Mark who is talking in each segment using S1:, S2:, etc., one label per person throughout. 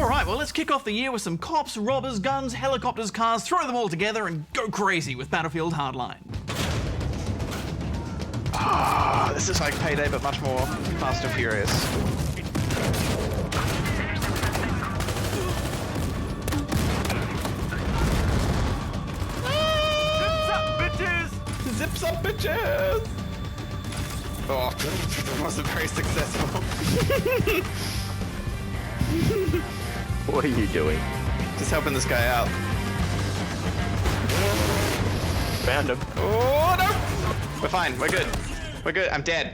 S1: Alright, well let's kick off the year with some cops, robbers, guns, helicopters, cars, throw them all together and go crazy with Battlefield Hardline.
S2: Ah, this is like Payday but much more Fast and Furious. Zips up, bitches! Oh, that wasn't very successful.
S3: What are you doing?
S2: Just helping this guy out.
S3: Found him.
S2: Oh, no! We're fine, we're good. We're good, I'm dead.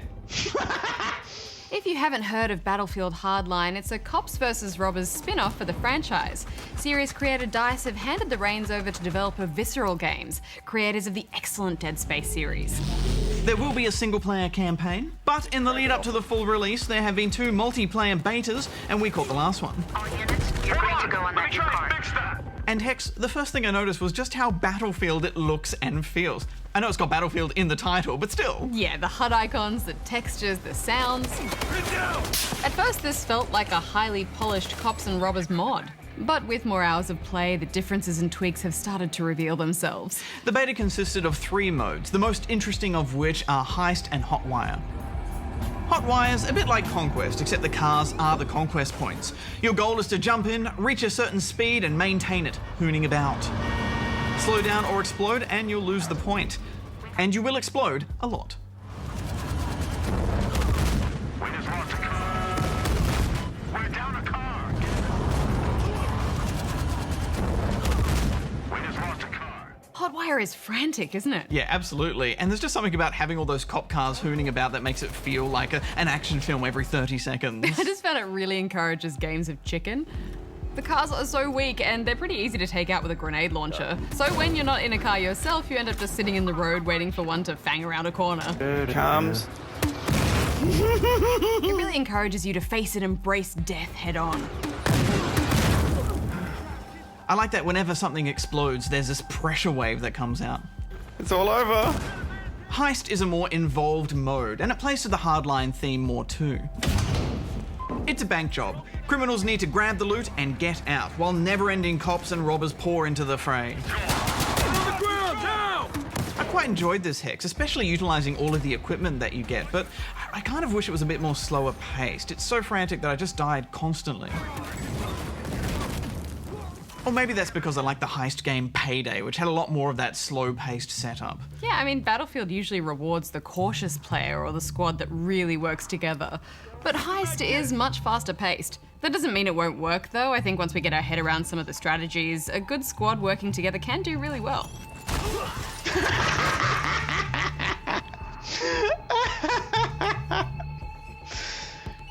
S4: If you haven't heard of Battlefield Hardline, it's a cops versus robbers spin-off for the franchise. Series creator DICE have handed the reins over to developer Visceral Games, creators of the excellent Dead Space series.
S1: There will be a single-player campaign, but in the lead up to the full release, there have been 2 multiplayer betas, and we caught the last one.
S5: All units, you're going to go on that new card.
S1: And Hex, the first thing I noticed was just how Battlefield it looks and feels. I know it's got Battlefield in the title, but still.
S4: Yeah, the HUD icons, the textures, the sounds. At first, this felt like a highly polished cops and robbers mod. But with more hours of play, the differences and tweaks have started to reveal themselves.
S1: The beta consisted of 3 modes, the most interesting of which are Heist and Hotwire. Hotwire's a bit like Conquest, except the cars are the conquest points. Your goal is to jump in, reach a certain speed and maintain it, hooning about. Slow down or explode and you'll lose the point. And you will explode a lot.
S5: We're down a car. We just lost a car.
S4: Hotwire is frantic, isn't it?
S1: Yeah, absolutely. And there's just something about having all those cop cars hooning about that makes it feel like an action film every 30 seconds.
S4: I just found it really encourages games of chicken. The cars are so weak and they're pretty easy to take out with a grenade launcher. So when you're not in a car yourself, you end up just sitting in the road waiting for one to fang around a corner.
S2: Here it comes.
S4: It really encourages you to face and embrace death head on.
S1: I like that whenever something explodes, there's this pressure wave that comes out.
S2: It's all over.
S1: Heist is a more involved mode, and it plays to the Hardline theme more too. It's a bank job. Criminals need to grab the loot and get out, while never-ending cops and robbers pour into the fray. I quite enjoyed this Hex, especially utilising all of the equipment that you get, but I kind of wish it was a bit more slower paced. It's so frantic that I just died constantly. Or maybe that's because I like the heist game Payday, which had a lot more of that slow-paced setup.
S4: Yeah, I mean, Battlefield usually rewards the cautious player or the squad that really works together. But Heist is much faster paced. That doesn't mean it won't work though. I think once we get our head around some of the strategies, a good squad working together can do really well.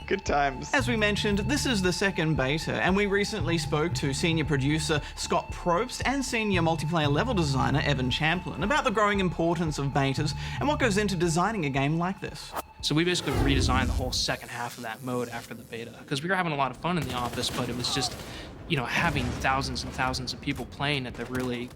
S2: Good times.
S1: As we mentioned, this is the second beta, and we recently spoke to senior producer Scott Probst and senior multiplayer level designer Evan Champlin about the growing importance of betas and what goes into designing a game like this.
S6: So we basically redesigned the whole second half of that mode after the beta, because we were having a lot of fun in the office, but it was just, having thousands and thousands of people playing it that really,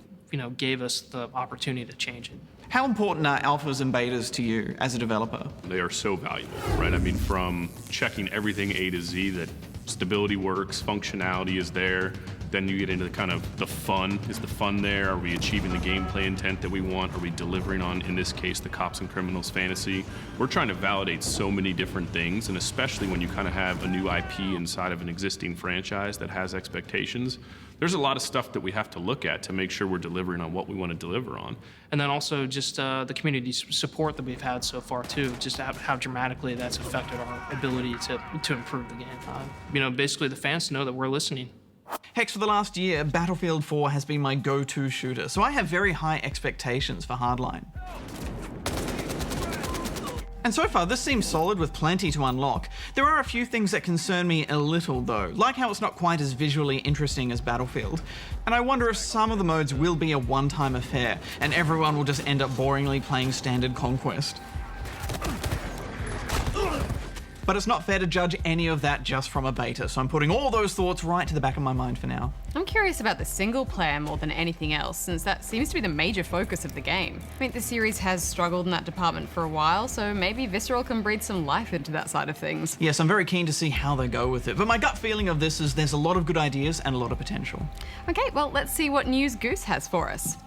S6: gave us the opportunity to change it.
S1: How important are alphas and betas to you as a developer?
S7: They are so valuable, right? I mean, from checking everything A to Z, that stability works, functionality is there, then you get into kind of the fun. Is the fun there? Are we achieving the gameplay intent that we want? Are we delivering on, in this case, the cops and criminals fantasy? We're trying to validate so many different things, and especially when you kind of have a new IP inside of an existing franchise that has expectations, there's a lot of stuff that we have to look at to make sure we're delivering on what we want to deliver on.
S6: And then also just the community support that we've had so far too, just how dramatically that's affected our ability to improve the game. Basically the fans know that we're listening.
S1: Hex, for the last year, Battlefield 4 has been my go-to shooter, so I have very high expectations for Hardline. And so far, this seems solid with plenty to unlock. There are a few things that concern me a little though, like how it's not quite as visually interesting as Battlefield. And I wonder if some of the modes will be a one-time affair, and everyone will just end up boringly playing standard Conquest. But it's not fair to judge any of that just from a beta, so I'm putting all those thoughts right to the back of my mind for now.
S4: I'm curious about the single player more than anything else, since that seems to be the major focus of the game. I mean, the series has struggled in that department for a while, so maybe Visceral can breathe some life into that side of things.
S1: Yes, I'm very keen to see how they go with it, but my gut feeling of this is there's a lot of good ideas and a lot of potential.
S4: Okay, well, let's see what news Goose has for us.